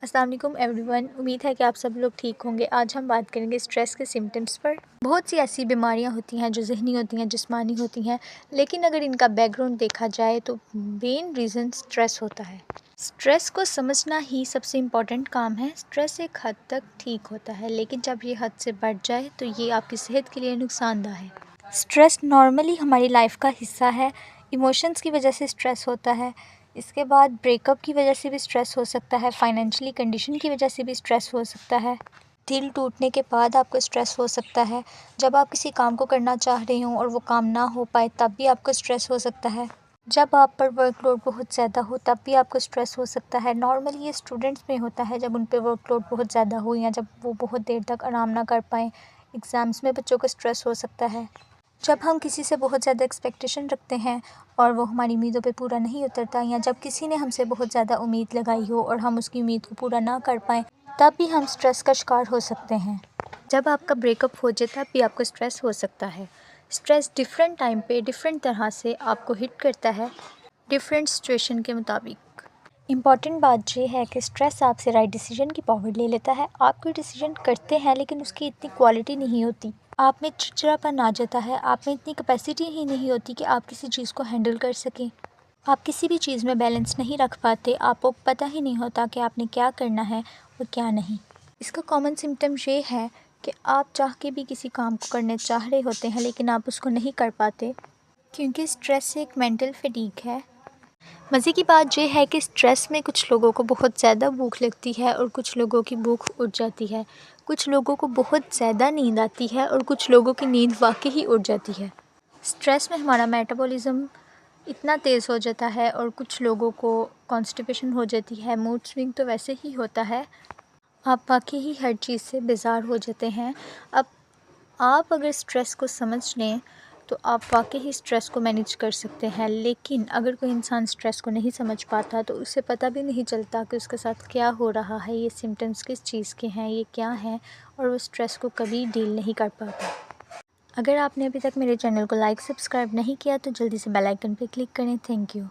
अस्सलाम वालेकुम एवरीवन। उम्मीद है कि आप सब लोग ठीक होंगे। आज हम बात करेंगे स्ट्रेस के सिम्टम्स पर। बहुत सी ऐसी बीमारियां होती हैं जो ज़हनी होती हैं, जिस्मानी होती हैं, लेकिन अगर इनका बैकग्राउंड देखा जाए तो मेन रीज़न स्ट्रेस होता है। स्ट्रेस को समझना ही सबसे इम्पॉर्टेंट काम है। स्ट्रेस एक हद तक ठीक होता है, लेकिन जब ये हद से बढ़ जाए तो ये आपकी सेहत के लिए नुकसानदा है। स्ट्रेस नॉर्मली हमारी लाइफ का हिस्सा है। इमोशंस की वजह से स्ट्रेस होता है, इसके बाद ब्रेकअप की वजह से भी स्ट्रेस हो सकता है, फाइनेंशियली कंडीशन की वजह से भी स्ट्रेस हो सकता है, दिल टूटने के बाद आपको स्ट्रेस हो सकता है, जब आप किसी काम को करना चाह रहे हों और वो काम ना हो पाए तब भी आपको स्ट्रेस हो सकता है, जब आप पर वर्कलोड बहुत ज़्यादा हो तब भी आपको स्ट्रेस हो सकता है। नॉर्मली ये स्टूडेंट्स में होता है जब उन पर वर्कलोड बहुत ज़्यादा हो या जब वो बहुत देर तक आराम ना कर पाएँ। एग्ज़ाम्स में बच्चों को स्ट्रेस हो सकता है। जब हम किसी से बहुत ज़्यादा एक्सपेक्टेशन रखते हैं और वो हमारी उम्मीदों पे पूरा नहीं उतरता, या जब किसी ने हमसे बहुत ज़्यादा उम्मीद लगाई हो और हम उसकी उम्मीद को पूरा ना कर पाएँ, तब भी हम स्ट्रेस का शिकार हो सकते हैं। जब आपका ब्रेकअप हो जाए तब भी आपको स्ट्रेस हो सकता है। स्ट्रेस डिफरेंट टाइम पे डिफरेंट तरह से आपको हिट करता है, डिफरेंट सिचुएशन के मुताबिक। इम्पॉर्टेंट बात ये है कि स्ट्रेस आपसे राइट डिसीजन की पावर ले लेता है। आप कोई डिसीजन करते हैं लेकिन उसकी इतनी क्वालिटी नहीं होती, आप में चिड़चिड़ापन आ जाता है, आप में इतनी कैपेसिटी ही नहीं होती कि आप किसी चीज़ को हैंडल कर सकें। आप किसी भी चीज़ में बैलेंस नहीं रख पाते, आपको पता ही नहीं होता कि आपने क्या करना है और क्या नहीं। इसका कॉमन सिम्टम ये है कि आप चाह के भी किसी काम को करने चाह रहे होते हैं लेकिन आप उसको नहीं कर पाते, क्योंकि स्ट्रेस एक मेंटल फटीग है। मज़े की बात यह है कि स्ट्रेस में कुछ लोगों को बहुत ज़्यादा भूख लगती है और कुछ लोगों की भूख उड़ जाती है। कुछ लोगों को बहुत ज़्यादा नींद आती है और कुछ लोगों की नींद वाकई ही उड़ जाती है। स्ट्रेस में हमारा मेटाबॉलिज़्म इतना तेज़ हो जाता है और कुछ लोगों को कॉन्स्टिपेशन हो जाती है। मूड स्विंग तो वैसे ही होता है, आप वाकई ही हर चीज़ से बेजार हो जाते हैं। अब आप अगर स्ट्रेस को समझ लें तो आप वाकई ही स्ट्रेस को मैनेज कर सकते हैं, लेकिन अगर कोई इंसान स्ट्रेस को नहीं समझ पाता तो उसे पता भी नहीं चलता कि उसके साथ क्या हो रहा है, ये सिम्टम्स किस चीज़ के हैं, ये क्या हैं, और वो स्ट्रेस को कभी डील नहीं कर पाता। अगर आपने अभी तक मेरे चैनल को लाइक सब्सक्राइब नहीं किया तो जल्दी से बेल आइकन पर क्लिक करें। Thank you.